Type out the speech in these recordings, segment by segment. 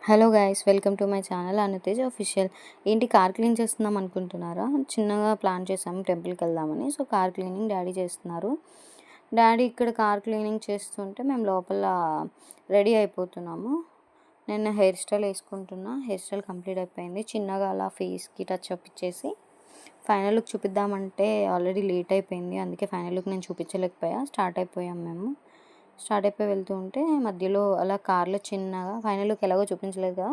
Hello guys, welcome to my channel Anutej official. ఏంటి car clean చేస్తున్నాం అనుకుంటున్నారా? చిన్నగా ప్లాన్ చేసాము టెంపుల్కి వెళ్దామని. సో కార్ క్లీనింగ్ డాడీ చేస్తున్నారు. డాడీ ఇక్కడ కార్ క్లీనింగ్ చేస్తుంటే మేము లోపల రెడీ అయిపోతున్నాము. నేను హెయిర్ స్టైల్ వేసుకుంటున్నా. హెయిర్ స్టైల్ కంప్లీట్ అయిపోయింది. చిన్నగా అలా ఫేస్కి టచ్ అప్ ఇచ్చేసి ఫైనల్ లుక్ చూపిద్దామంటే ఆల్రెడీ లేట్ అయిపోయింది. అందుకే ఫైనల్ లుక్ నేను చూపించలేకపోయా. స్టార్ట్ అయిపోయి వెళ్తూ ఉంటే మధ్యలో అలా కార్లో చిన్నగా ఫైనల్ లుక్ ఎలాగో చూపించలేదు కదా,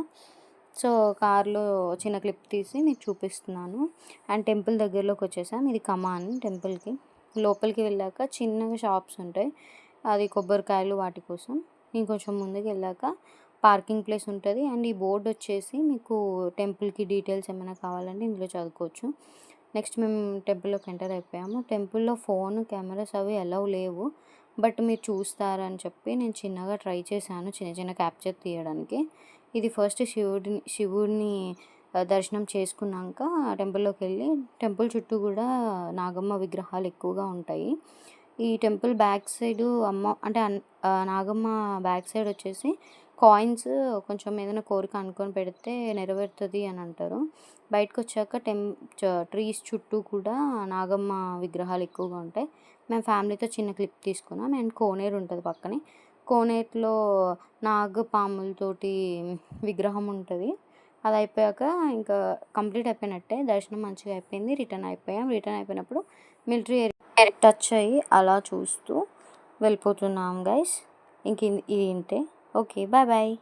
సో కార్లో చిన్న క్లిప్ తీసి మీకు చూపిస్తున్నాను. అండ్ టెంపుల్ దగ్గరలోకి వచ్చేసాం. ఇది కమాన్ టెంపుల్కి. లోపలికి వెళ్ళాక చిన్నగా షాప్స్ ఉంటాయి, అది కొబ్బరికాయలు వాటి కోసం. ఇంకొంచెం ముందుకు వెళ్ళాక పార్కింగ్ ప్లేస్ ఉంటుంది. అండ్ ఈ బోర్డు వచ్చేసి మీకు టెంపుల్కి డీటెయిల్స్ ఏమైనా కావాలంటే ఇందులో చదువుకోవచ్చు. నెక్స్ట్ మేము టెంపుల్లోకి ఎంటర్ అయిపోయాము. టెంపుల్లో ఫోన్ కెమెరాస్ అవి అలౌ లేవు, బట్ మీరు చూస్తారని చెప్పి నేను చిన్నగా ట్రై చేశాను చిన్న చిన్న క్యాప్చర్ తీయడానికి. ఇది ఫస్ట్ శివుడిని దర్శనం చేసుకున్నాక టెంపుల్లోకి వెళ్ళి టెంపుల్ చుట్టూ కూడా నాగమ్మ విగ్రహాలు ఎక్కువగా ఉంటాయి. ఈ temple back side Nagamma back side వచ్చేసి కాయిన్స్ కొంచెం ఏదైనా కోరిక అనుకొని పెడితే నెరవేరుతుంది అని అంటారు. బయటకు వచ్చాక ట్రీస్ చుట్టూ కూడా నాగమ్మ విగ్రహాలు ఎక్కువగా ఉంటాయి. మేము ఫ్యామిలీతో చిన్న క్లిప్ తీసుకున్నాం. అండ్ కోనేరు ఉంటుంది పక్కనే. కోనేరులో నాగపాములతోటి విగ్రహం ఉంటుంది. అది అయిపోయాక ఇంకా కంప్లీట్ అయిపోయినట్టే. దర్శనం మంచిగా అయిపోయింది. రిటర్న్ అయిపోయినప్పుడు మిలిటరీ ఏరియా టచ్ అయ్యి అలా చూస్తూ వెళ్ళిపోతున్నాం గైస్. ఇంక ఇది ఇంతే. Okay, bye bye.